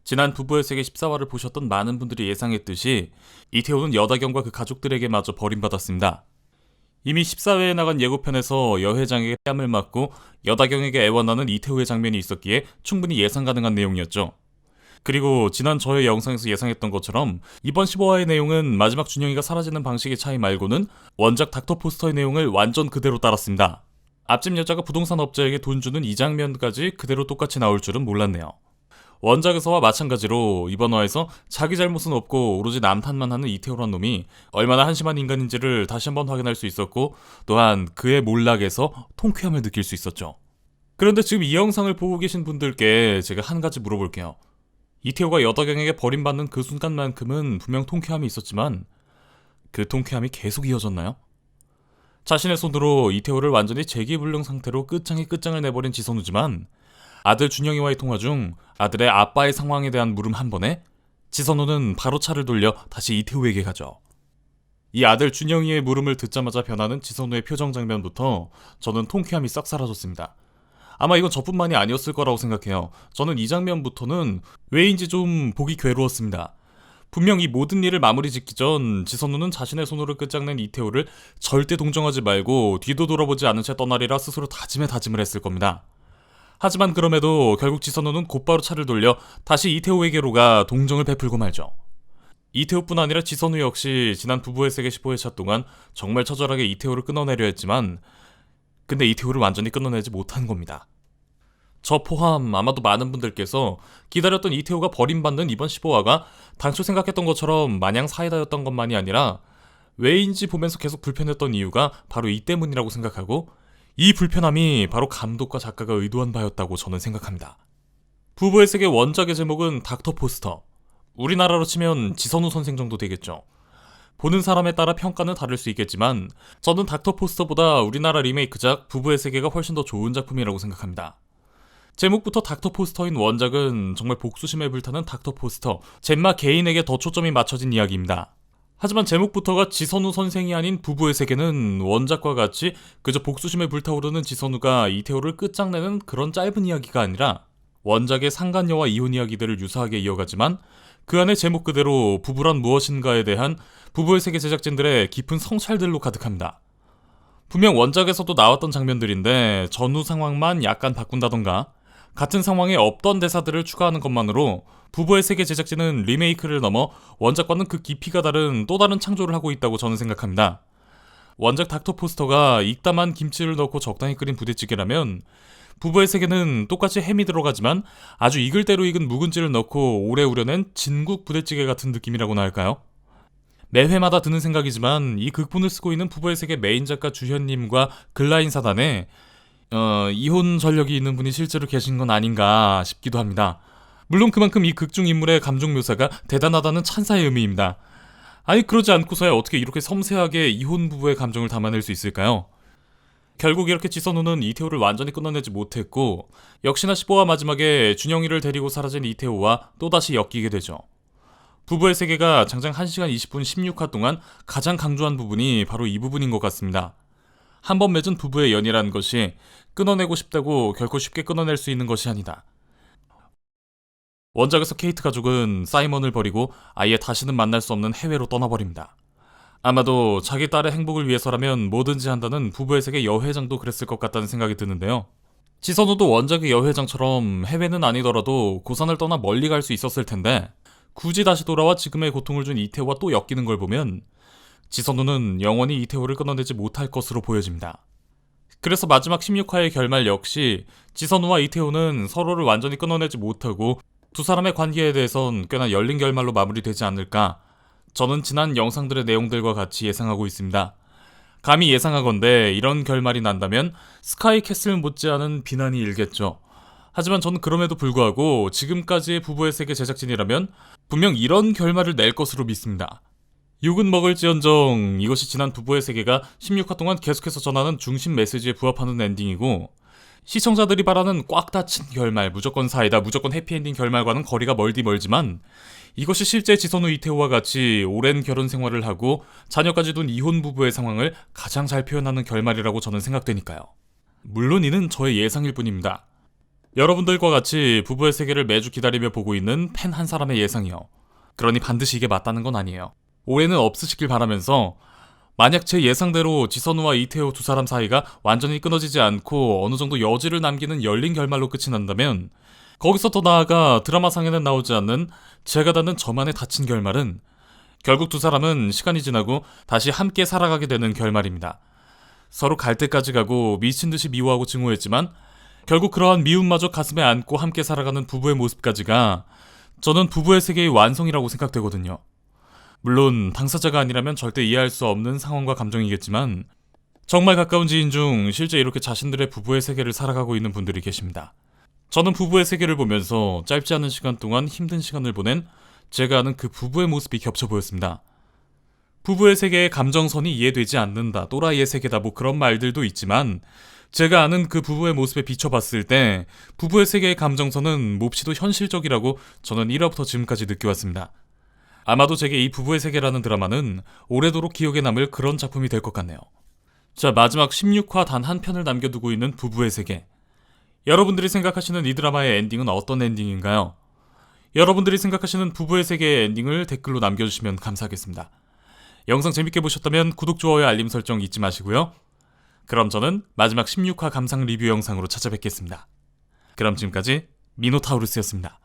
지난 부부의 세계 14화를 보셨던 많은 분들이 예상했듯이 이태호는 여다경과 그 가족들에게 마저 버림받았습니다. 이미 14회에 나간 예고편에서 여회장에게 뺨을 맞고 여다경에게 애원하는 이태호의 장면이 있었기에 충분히 예상 가능한 내용이었죠. 그리고 지난 저의 영상에서 예상했던 것처럼 이번 15화의 내용은 마지막 준영이가 사라지는 방식의 차이 말고는 원작 닥터 포스터의 내용을 완전 그대로 따랐습니다. 앞집 여자가 부동산 업자에게 돈 주는 이 장면까지 그대로 똑같이 나올 줄은 몰랐네요. 원작에서와 마찬가지로 이번 화에서 자기 잘못은 없고 오로지 남 탓만 하는 이태호란 놈이 얼마나 한심한 인간인지를 다시 한번 확인할 수 있었고, 또한 그의 몰락에서 통쾌함을 느낄 수 있었죠. 그런데 지금 이 영상을 보고 계신 분들께 제가 한 가지 물어볼게요. 이태호가 여다경에게 버림받는 그 순간만큼은 분명 통쾌함이 있었지만 그 통쾌함이 계속 이어졌나요? 자신의 손으로 이태호를 완전히 재기불능 상태로 끝장에 끝장을 내버린 지선우지만 아들 준영이와의 통화 중 아들의 아빠의 상황에 대한 물음 한 번에 지선우는 바로 차를 돌려 다시 이태호에게 가죠. 이 아들 준영이의 물음을 듣자마자 변하는 지선우의 표정 장면부터 저는 통쾌함이 싹 사라졌습니다. 아마 이건 저뿐만이 아니었을 거라고 생각해요. 저는 이 장면부터는 왜인지 좀 보기 괴로웠습니다. 분명 이 모든 일을 마무리 짓기 전 지선우는 자신의 손으로 끝장낸 이태호를 절대 동정하지 말고 뒤도 돌아보지 않은 채 떠나리라 스스로 다짐을 했을 겁니다. 하지만 그럼에도 결국 지선우는 곧바로 차를 돌려 다시 이태호에게로 가 동정을 베풀고 말죠. 이태호뿐 아니라 지선우 역시 지난 부부의 세계 15회차 동안 정말 처절하게 이태호를 끊어내려 했지만 근데 이태호를 완전히 끊어내지 못한 겁니다. 저 포함 아마도 많은 분들께서 기다렸던 이태호가 버림받는 이번 15화가 당초 생각했던 것처럼 마냥 사이다였던 것만이 아니라 왜인지 보면서 계속 불편했던 이유가 바로 이 때문이라고 생각하고, 이 불편함이 바로 감독과 작가가 의도한 바였다고 저는 생각합니다. 부부의 세계 원작의 제목은 닥터 포스터. 우리나라로 치면 지선우 선생 정도 되겠죠. 보는 사람에 따라 평가는 다를 수 있겠지만 저는 닥터 포스터보다 우리나라 리메이크작 부부의 세계가 훨씬 더 좋은 작품이라고 생각합니다. 제목부터 닥터 포스터인 원작은 정말 복수심에 불타는 닥터 포스터, 젬마 개인에게 더 초점이 맞춰진 이야기입니다. 하지만 제목부터가 지선우 선생이 아닌 부부의 세계는 원작과 같이 그저 복수심에 불타오르는 지선우가 이태호를 끝장내는 그런 짧은 이야기가 아니라 원작의 상간녀와 이혼 이야기들을 유사하게 이어가지만 그 안에 제목 그대로 부부란 무엇인가에 대한 부부의 세계 제작진들의 깊은 성찰들로 가득합니다. 분명 원작에서도 나왔던 장면들인데 전후 상황만 약간 바꾼다던가 같은 상황에 없던 대사들을 추가하는 것만으로 부부의 세계 제작진은 리메이크를 넘어 원작과는 그 깊이가 다른 또 다른 창조를 하고 있다고 저는 생각합니다. 원작 닥터 포스터가 익담한 김치를 넣고 적당히 끓인 부대찌개라면 부부의 세계는 똑같이 햄이 들어가지만 아주 익을 대로 익은 묵은지를 넣고 오래 우려낸 진국 부대찌개 같은 느낌이라고나 할까요? 매 회마다 드는 생각이지만 이 극본을 쓰고 있는 부부의 세계 메인 작가 주현님과 글라인 사단에 이혼 전력이 있는 분이 실제로 계신 건 아닌가 싶기도 합니다. 물론 그만큼 이 극중 인물의 감정 묘사가 대단하다는 찬사의 의미입니다. 아니 그러지 않고서야 어떻게 이렇게 섬세하게 이혼 부부의 감정을 담아낼 수 있을까요? 결국 이렇게 지선우는 이태호를 완전히 끊어내지 못했고 역시나 15화 마지막에 준영이를 데리고 사라진 이태호와 또다시 엮이게 되죠. 부부의 세계가 장장 1시간 20분 16화 동안 가장 강조한 부분이 바로 이 부분인 것 같습니다. 한 번 맺은 부부의 연이라는 것이 끊어내고 싶다고 결코 쉽게 끊어낼 수 있는 것이 아니다. 원작에서 케이트 가족은 사이먼을 버리고 아예 다시는 만날 수 없는 해외로 떠나버립니다. 아마도 자기 딸의 행복을 위해서라면 뭐든지 한다는 부부의 세계 여회장도 그랬을 것 같다는 생각이 드는데요. 지선우도 원작의 여회장처럼 해외는 아니더라도 고산을 떠나 멀리 갈 수 있었을 텐데 굳이 다시 돌아와 지금의 고통을 준 이태호와 또 엮이는 걸 보면 지선우는 영원히 이태호를 끊어내지 못할 것으로 보여집니다. 그래서 마지막 16화의 결말 역시 지선우와 이태호는 서로를 완전히 끊어내지 못하고 두 사람의 관계에 대해선 꽤나 열린 결말로 마무리되지 않을까, 저는 지난 영상들의 내용들과 같이 예상하고 있습니다. 감히 예상하건대 이런 결말이 난다면 스카이캐슬 못지않은 비난이 일겠죠. 하지만 저는 그럼에도 불구하고 지금까지의 부부의 세계 제작진이라면 분명 이런 결말을 낼 것으로 믿습니다. 욕은 먹을지언정 이것이 지난 부부의 세계가 16화 동안 계속해서 전하는 중심 메시지에 부합하는 엔딩이고, 시청자들이 바라는 꽉 닫힌 결말, 무조건 사이다, 무조건 해피엔딩 결말과는 거리가 멀지만 이것이 실제 지선우 이태호와 같이 오랜 결혼 생활을 하고 자녀까지 둔 이혼 부부의 상황을 가장 잘 표현하는 결말이라고 저는 생각되니까요. 물론 이는 저의 예상일 뿐입니다. 여러분들과 같이 부부의 세계를 매주 기다리며 보고 있는 팬 한 사람의 예상이요. 그러니 반드시 이게 맞다는 건 아니에요. 오해는 없으시길 바라면서 만약 제 예상대로 지선우와 이태호 두 사람 사이가 완전히 끊어지지 않고 어느 정도 여지를 남기는 열린 결말로 끝이 난다면 거기서 더 나아가 드라마상에는 나오지 않는 제가 닿는 저만의 닫힌 결말은 결국 두 사람은 시간이 지나고 다시 함께 살아가게 되는 결말입니다. 서로 갈 때까지 가고 미친 듯이 미워하고 증오했지만 결국 그러한 미움마저 가슴에 안고 함께 살아가는 부부의 모습까지가 저는 부부의 세계의 완성이라고 생각되거든요. 물론 당사자가 아니라면 절대 이해할 수 없는 상황과 감정이겠지만 정말 가까운 지인 중 실제 이렇게 자신들의 부부의 세계를 살아가고 있는 분들이 계십니다. 저는 부부의 세계를 보면서 짧지 않은 시간 동안 힘든 시간을 보낸 제가 아는 그 부부의 모습이 겹쳐 보였습니다. 부부의 세계의 감정선이 이해되지 않는다, 또라이의 세계다, 뭐 그런 말들도 있지만 제가 아는 그 부부의 모습에 비춰봤을 때 부부의 세계의 감정선은 몹시도 현실적이라고 저는 1화부터 지금까지 느껴왔습니다. 아마도 제게 이 부부의 세계라는 드라마는 오래도록 기억에 남을 그런 작품이 될 것 같네요. 자, 마지막 16화 단 한 편을 남겨두고 있는 부부의 세계. 여러분들이 생각하시는 이 드라마의 엔딩은 어떤 엔딩인가요? 여러분들이 생각하시는 부부의 세계의 엔딩을 댓글로 남겨주시면 감사하겠습니다. 영상 재밌게 보셨다면 구독, 좋아요, 알림 설정 잊지 마시고요. 그럼 저는 마지막 16화 감상 리뷰 영상으로 찾아뵙겠습니다. 그럼 지금까지 미노타우루스였습니다.